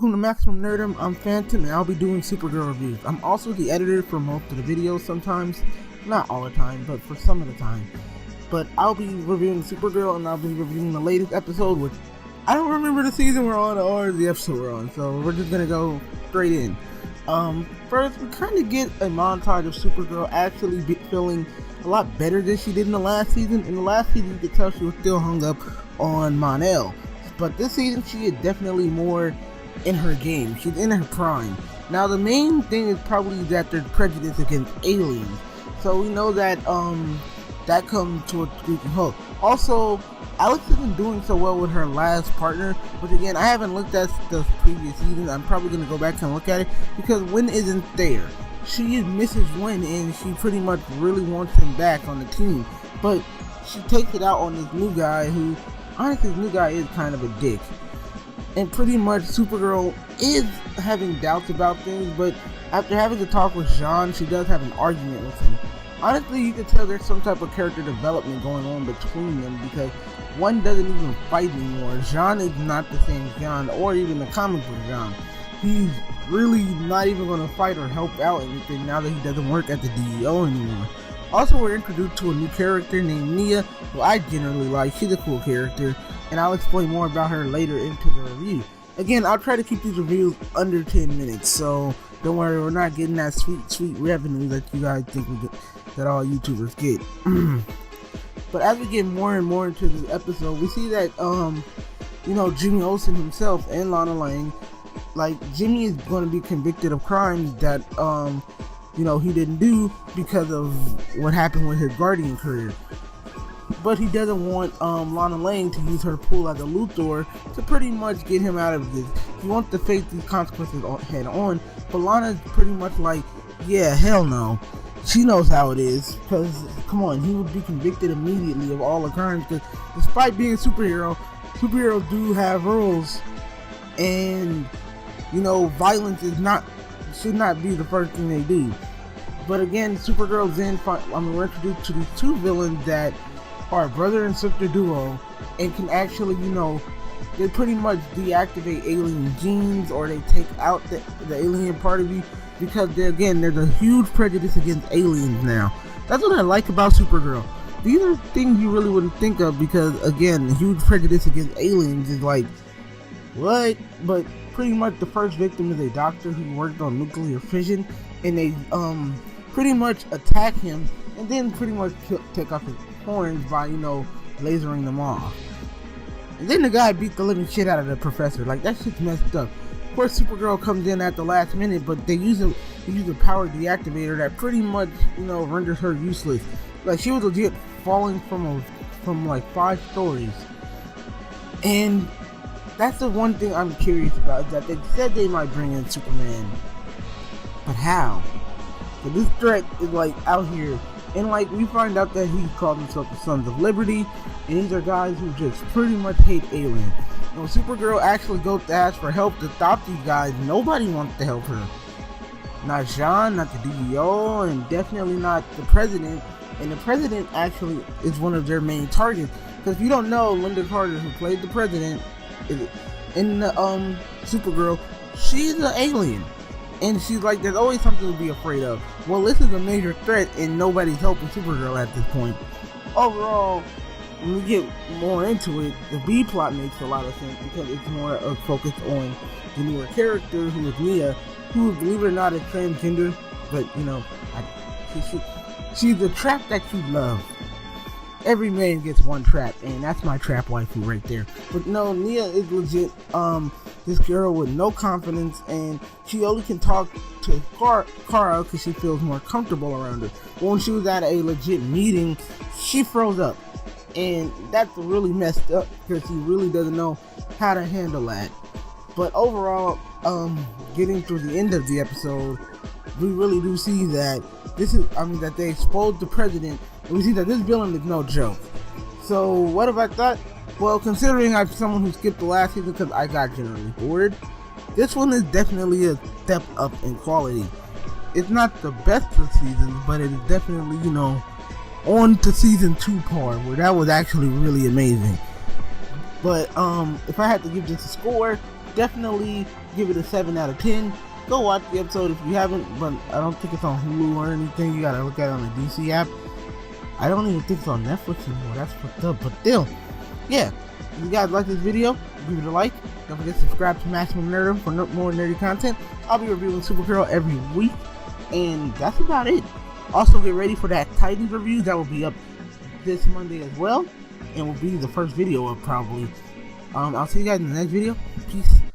welcome to Maximum Nerdom. I'm Phantom and I'll be doing Supergirl reviews. I'm also the editor for most of the videos sometimes. Not all the time, but for some of the time. But I'll be reviewing Supergirl and I'll be reviewing the latest episode, which I don't remember the season we're on or the episode we're on, so we're just gonna go straight in. First, we kind of get a montage of Supergirl actually feeling a lot better than she did in the last season. In the last season, you could tell she was still hung up on Mon-El. But this season, she is definitely more in her game. She's in her prime. Now, the main thing is probably that there's prejudice against aliens. So we know that that comes to a screeching halt. Also, Alex isn't doing so well with her last partner, which again, I haven't looked at the previous season. I'm probably going to go back and look at it because Wynn isn't there. She is Mrs. Wynn and she pretty much really wants him back on the team. But she takes it out on this new guy who, honestly, this new guy is kind of a dick. And pretty much Supergirl is having doubts about things, but after having a talk with Jean, she does have an argument with him. Honestly, you can tell there's some type of character development going on between them because one doesn't even fight anymore. Jean is not the same Jean, or even the comic book Jean. He's really not even going to fight or help out anything now that he doesn't work at the DEO anymore. Also, we're introduced to a new character named Nia, who I generally like. She's a cool character, and I'll explain more about her later into the review. Again, I'll try to keep these reviews under 10 minutes, so don't worry, we're not getting that sweet revenue that you guys think we get, that all YouTubers get. But as we get more and more into this episode, we see that, Jimmy Olsen himself and Lana Lang, like, Jimmy is going to be convicted of crimes that, he didn't do because of what happened with his Guardian career. But he doesn't want Lana Lang to use her pool as a Luthor to pretty much get him out of this. He wants to face these consequences head on, but Lana's pretty much like, yeah, hell no. She knows how it is, because, come on, he would be convicted immediately of all the crimes, because despite being a superhero, superheroes do have rules, and, violence should not be the first thing they do. But again, Supergirl's we're introduced to these two villains that are a brother and sister duo, and can actually, they pretty much deactivate alien genes, or they take out the alien part of you, because there's a huge prejudice against aliens now. That's what I like about Supergirl. These are things you really wouldn't think of, because again, the huge prejudice against aliens is like, what? But pretty much the first victim is a doctor who worked on nuclear fission, and they pretty much attack him, and then pretty much take off his horns by, lasering them off. And then the guy beat the living shit out of the professor. Like, that shit's messed up. Of course, Supergirl comes in at the last minute, but they use a power deactivator that pretty much, renders her useless. Like, she was legit falling from like 5 stories. And that's the one thing I'm curious about, is that they said they might bring in Superman. But how? So this threat is like out here. And like, we find out that he called himself the Sons of Liberty, and these are guys who just pretty much hate aliens. And when Supergirl actually goes to ask for help to stop these guys, nobody wants to help her. Not Jean, not the DEO, and definitely not the president. And the president actually is one of their main targets. Because if you don't know, Linda Carter, who played the president in the Supergirl, she's an alien. And she's like, there's always something to be afraid of. Well, this is a major threat, and nobody's helping Supergirl at this point. Overall, when we get more into it, the B plot makes a lot of sense, because it's more focused on the newer character, who is Nia, who, believe it or not, is transgender. But, she's the trap that you love. Every man gets one trap, and that's my trap waifu right there. But no, Nia is legit this girl with no confidence, and she only can talk to Kara because she feels more comfortable around her. When she was at a legit meeting, she froze up, and that's really messed up, because she really doesn't know how to handle that. But overall, getting through the end of the episode, we really do see that that they exposed the president, and we see that this villain is no joke. So what have I thought? Well, considering I'm someone who skipped the last season because I got generally bored, this one is definitely a step up in quality. It's not the best of seasons, but it is definitely, on to season 2 par, where that was actually really amazing. But if I had to give this a score, definitely give it a 7 out of 10. Go watch the episode if you haven't, but I don't think it's on Hulu or anything. You gotta look at it on the DC app. I don't even think it's on Netflix anymore. That's fucked up, but still, yeah. If you guys like this video, give it a like. Don't forget to subscribe to Maximum Nerdom for more nerdy content. I'll be reviewing Supergirl every week, and that's about it. Also, get ready for that Titans review. That will be up this Monday as well, and will be the first video up probably. I'll see you guys in the next video. Peace.